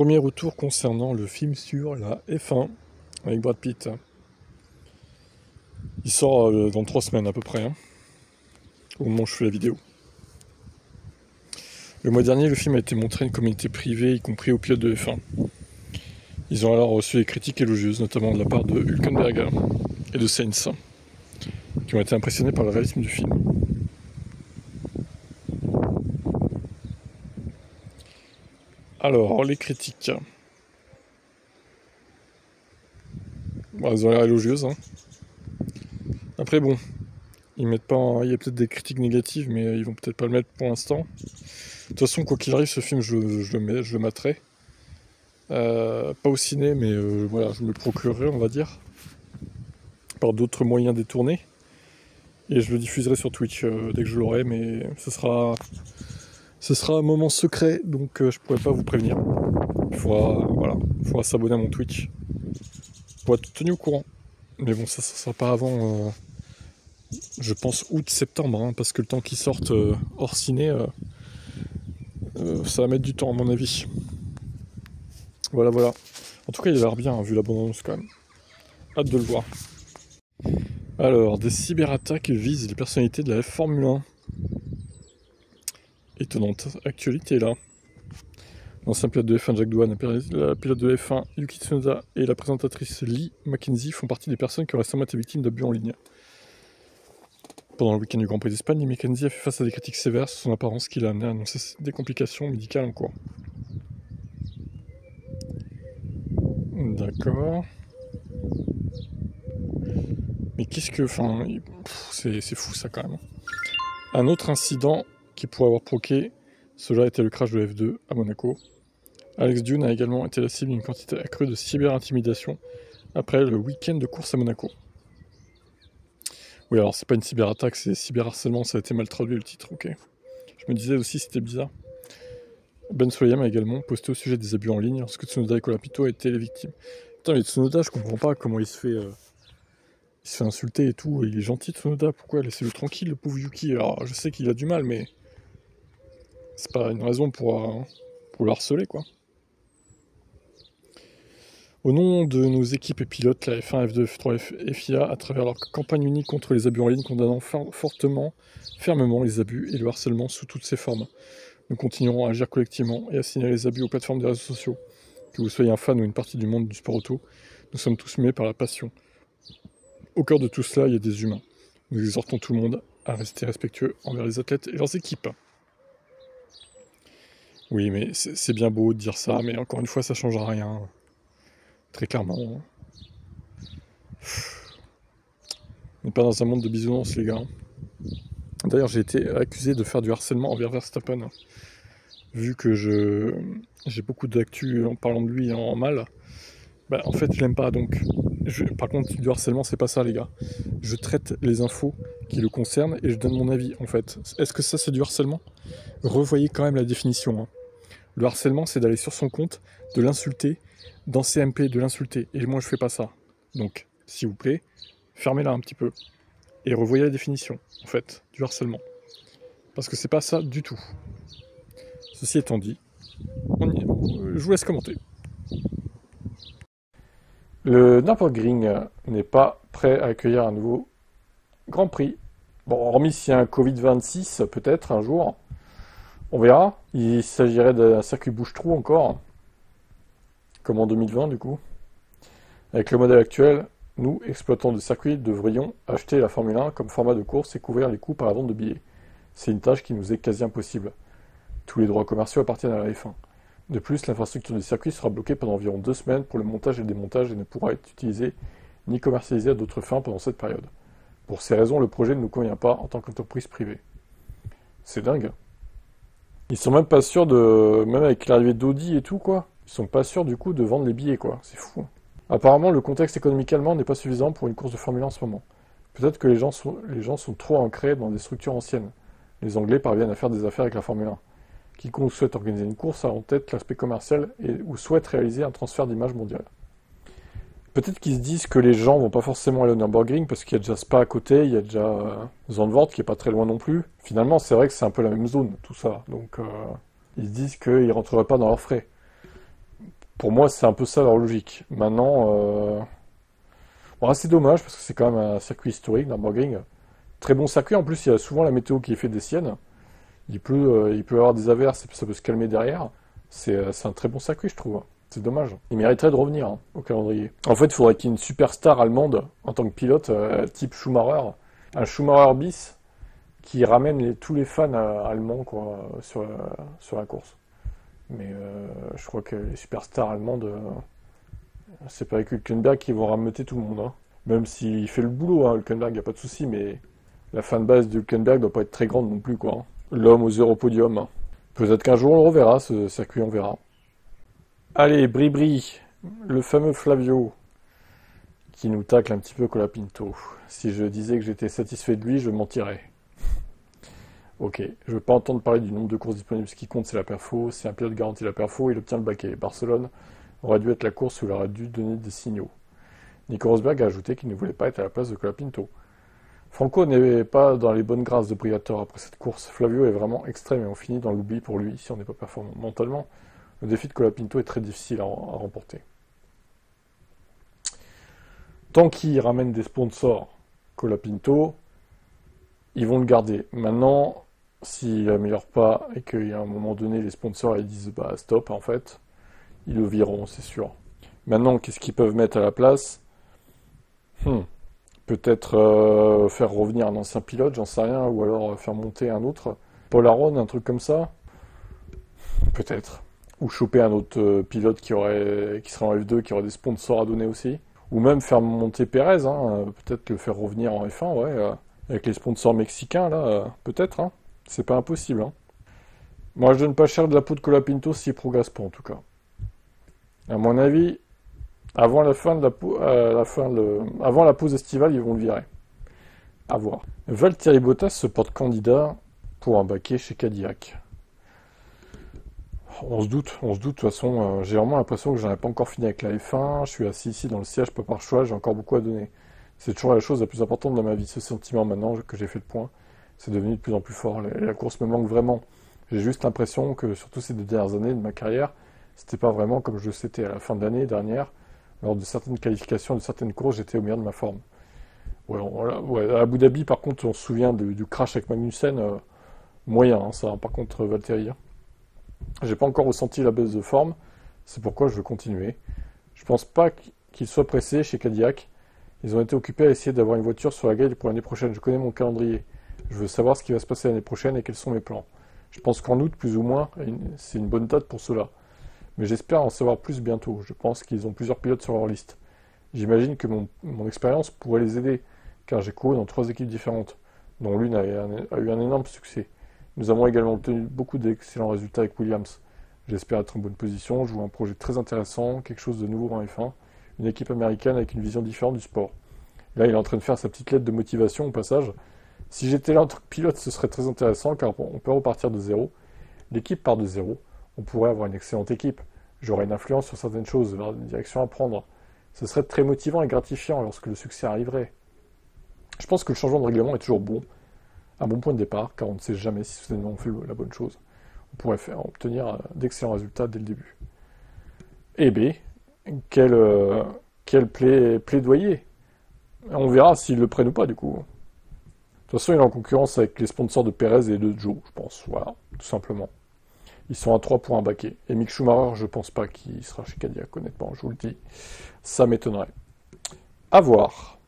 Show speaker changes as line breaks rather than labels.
Premier retour concernant le film sur la F1 avec Brad Pitt. Il sort dans 3 semaines à peu près, hein, au moment où je fais la vidéo. Le mois dernier, le film a été montré à une communauté privée, y compris aux pilotes de F1. Ils ont alors reçu des critiques élogieuses, notamment de la part de Hülkenberg et de Sainz, qui ont été impressionnés par le réalisme du film. Alors, les critiques. Bon, elles ont l'air élogieuses, hein. Après, bon, ils mettent pas. Il y a peut-être des critiques négatives, mais ils vont peut-être pas le mettre pour l'instant. De toute façon, quoi qu'il arrive, ce film, je le materai. Pas au ciné, mais voilà, je me le procurerai, on va dire, par d'autres moyens détournés. Et je le diffuserai sur Twitch dès que je l'aurai, mais ce sera un moment secret, donc je pourrai pas vous prévenir. Il faudra s'abonner à mon Twitch pour être tenu au courant. Mais bon, ça sera pas avant, je pense, août-septembre, hein, parce que le temps qu'ils sortent hors ciné, ça va mettre du temps à mon avis. Voilà. En tout cas, il a l'air bien, hein, vu la bande-annonce quand même. Hâte de le voir. Alors, des cyberattaques visent les personnalités de la Formule 1. Étonnante actualité là. L'ancien pilote de F1 Jack Doohan, la pilote de F1 Yuki Tsunoda et la présentatrice Lee Mackenzie font partie des personnes qui ont récemment été victimes d'abus en ligne. Pendant le week-end du Grand Prix d'Espagne, Lee Mackenzie a fait face à des critiques sévères sur son apparence qui l'a amené à annoncer des complications médicales en cours. D'accord. Mais qu'est-ce que... Enfin, c'est fou ça quand même. Un autre incident qui pourrait avoir provoqué cela était le crash de F2 à Monaco. Alex Dune a également été la cible d'une quantité accrue de cyber-intimidation après le week-end de course à Monaco. Oui, alors c'est pas une cyberattaque, c'est cyberharcèlement, ça a été mal traduit le titre, ok. Je me disais aussi c'était bizarre. Ben Sulayem a également posté au sujet des abus en ligne lorsque Tsunoda et Colapinto étaient les victimes. Putain, mais Tsunoda, je comprends pas comment il se fait insulter et tout. Il est gentil Tsunoda, pourquoi laissez-le tranquille le pauvre Yuki? Alors je sais qu'il a du mal, mais c'est pas une raison pour le harceler quoi. Au nom de nos équipes et pilotes, la F1, F2, F3 et FIA, à travers leur campagne unique contre les abus en ligne, condamnant fermement les abus et le harcèlement sous toutes ses formes. Nous continuerons à agir collectivement et à signaler les abus aux plateformes des réseaux sociaux. Que vous soyez un fan ou une partie du monde du sport auto, nous sommes tous mués par la passion. Au cœur de tout cela, il y a des humains. Nous exhortons tout le monde à rester respectueux envers les athlètes et leurs équipes. Oui, mais c'est bien beau de dire ça, mais encore une fois, ça ne changera rien. Très clairement. On n'est pas dans un monde de bisounours, les gars. D'ailleurs, j'ai été accusé de faire du harcèlement envers Verstappen. Vu que j'ai beaucoup d'actu en parlant de lui en mal. Bah, en fait, je l'aime pas, donc... Par contre, du harcèlement, c'est pas ça, les gars. Je traite les infos qui le concernent et je donne mon avis, en fait. Est-ce que ça, c'est du harcèlement? Revoyez quand même la définition. Hein. Le harcèlement, c'est d'aller sur son compte, de l'insulter, dans CMP, de l'insulter. Et moi, je fais pas ça. Donc, s'il vous plaît, fermez-la un petit peu. Et revoyez la définition, en fait, du harcèlement. Parce que c'est pas ça du tout. Ceci étant dit, je vous laisse commenter. Le Nürburgring n'est pas prêt à accueillir un nouveau Grand Prix. Bon, hormis s'il y a un Covid-26, peut-être, un jour. On verra. Il s'agirait d'un circuit bouche-trou encore. Comme en 2020, du coup. Avec le modèle actuel, nous, exploitants de circuits, devrions acheter la Formule 1 comme format de course et couvrir les coûts par la vente de billets. C'est une tâche qui nous est quasi impossible. Tous les droits commerciaux appartiennent à la F1. De plus, l'infrastructure du circuit sera bloquée pendant environ 2 semaines pour le montage et le démontage et ne pourra être utilisée ni commercialisée à d'autres fins pendant cette période. Pour ces raisons, le projet ne nous convient pas en tant qu'entreprise privée. C'est dingue. Ils sont même pas sûrs de... Même avec l'arrivée d'Audi et tout, quoi. Ils sont pas sûrs, du coup, de vendre les billets, quoi. C'est fou. Apparemment, le contexte économique allemand n'est pas suffisant pour une course de Formule 1 en ce moment. Peut-être que les gens sont trop ancrés dans des structures anciennes. Les Anglais parviennent à faire des affaires avec la Formule 1. Quiconque souhaite organiser une course a en tête l'aspect commercial ou souhaite réaliser un transfert d'image mondiale. Peut-être qu'ils se disent que les gens vont pas forcément aller au Nürburgring parce qu'il y a déjà Spa à côté, il y a déjà Zandvoort qui est pas très loin non plus. Finalement, c'est vrai que c'est un peu la même zone, tout ça. Donc, ils se disent qu'ils rentreraient pas dans leurs frais. Pour moi, c'est un peu ça leur logique. Maintenant, bon, c'est dommage parce que c'est quand même un circuit historique, Nürburgring. Très bon circuit. En plus, il y a souvent la météo qui est fait des siennes. Il peut y avoir des averses et puis ça peut se calmer derrière. C'est un très bon circuit, je trouve. C'est dommage. Il mériterait de revenir au calendrier. En fait, il faudrait qu'il y ait une superstar allemande en tant que pilote, type Schumacher. Un Schumacher bis qui ramène tous les fans allemands quoi, sur la course. Mais je crois que les superstars allemandes, c'est pas avec Hülkenberg qu'ils vont rameuter tout le monde. Hein. Même s'il fait le boulot, hein, Hülkenberg, il n'y a pas de souci, mais la fanbase de Hülkenberg doit pas être très grande non plus. Quoi. Hein. L'homme aux heures au podium. Hein. Peut-être qu'un jour on le reverra, ce circuit, on verra. Allez, Bribri, le fameux Flavio, qui nous tacle un petit peu Colapinto. Si je disais que j'étais satisfait de lui, je mentirais. Ok, je ne veux pas entendre parler du nombre de courses disponibles. Ce qui compte, c'est la perfo. Si un pilote garantit la perfo, il obtient le baquet. Barcelone aurait dû être la course où il aurait dû donner des signaux. Nico Rosberg a ajouté qu'il ne voulait pas être à la place de Colapinto. Franco n'est pas dans les bonnes grâces de Briatore après cette course. Flavio est vraiment extrême et on finit dans l'oubli pour lui si on n'est pas performant mentalement. Le défi de Colapinto est très difficile à remporter. Tant qu'il ramène des sponsors Colapinto, ils vont le garder. Maintenant, s'il n'améliore pas et qu'il y a un moment donné, les sponsors ils disent bah stop en fait, ils le vireront, c'est sûr. Maintenant, qu'est-ce qu'ils peuvent mettre à la place? Peut-être faire revenir un ancien pilote, j'en sais rien, ou alors faire monter un autre. Paul Aron, un truc comme ça? Peut-être. Ou choper un autre pilote qui serait en F2, qui aurait des sponsors à donner aussi. Ou même faire monter Pérez, hein, peut-être le faire revenir en F1, ouais, avec les sponsors mexicains, là, peut-être, hein. C'est pas impossible, hein. Moi, je donne pas cher de la peau de Colapinto s'il progresse pas, en tout cas. À mon avis, avant la fin de avant la pause estivale, ils vont le virer. À voir. Valtteri Bottas se porte candidat pour un baquet chez Cadillac. On se doute, de toute façon, j'ai vraiment l'impression que j'en ai pas encore fini avec la F1, je suis assis ici dans le siège, pas par choix, j'ai encore beaucoup à donner. C'est toujours la chose la plus importante dans ma vie, ce sentiment maintenant que j'ai fait le point, c'est devenu de plus en plus fort, la course me manque vraiment. J'ai juste l'impression que, surtout ces 2 dernières années de ma carrière, c'était pas vraiment comme je le sais à la fin de l'année dernière, lors de certaines qualifications, de certaines courses, j'étais au meilleur de ma forme. Ouais, à Abu Dhabi, par contre, on se souvient du crash avec Magnussen, moyen, hein, ça, par contre, Valtteri. J'ai pas encore ressenti la baisse de forme, c'est pourquoi je veux continuer. Je pense pas qu'ils soient pressés chez Cadillac. Ils ont été occupés à essayer d'avoir une voiture sur la grille pour l'année prochaine. Je connais mon calendrier. Je veux savoir ce qui va se passer l'année prochaine et quels sont mes plans. Je pense qu'en août, plus ou moins, c'est une bonne date pour cela. Mais j'espère en savoir plus bientôt. Je pense qu'ils ont plusieurs pilotes sur leur liste. J'imagine que mon expérience pourrait les aider, car j'ai couru dans 3 équipes différentes, dont l'une a eu un énorme succès. Nous avons également obtenu beaucoup d'excellents résultats avec Williams. J'espère être en bonne position, je vois un projet très intéressant, quelque chose de nouveau en F1, une équipe américaine avec une vision différente du sport. Là, il est en train de faire sa petite lettre de motivation au passage. Si j'étais là en tant que pilote, ce serait très intéressant, car on peut repartir de zéro. L'équipe part de zéro, on pourrait avoir une excellente équipe. J'aurais une influence sur certaines choses, vers des directions à prendre. Ce serait très motivant et gratifiant lorsque le succès arriverait. Je pense que le changement de règlement est toujours bon, un bon point de départ, car on ne sait jamais si soudainement on fait la bonne chose. On pourrait obtenir d'excellents résultats dès le début. Et B, quel plaidoyer. On verra s'ils le prennent ou pas, du coup. De toute façon, il est en concurrence avec les sponsors de Pérez et de Joe, je pense. Voilà, tout simplement. Ils sont à 3 pour un baquet. Et Mick Schumacher, je pense pas qu'il sera chez Cadillac, honnêtement, je vous le dis. Ça m'étonnerait. À voir.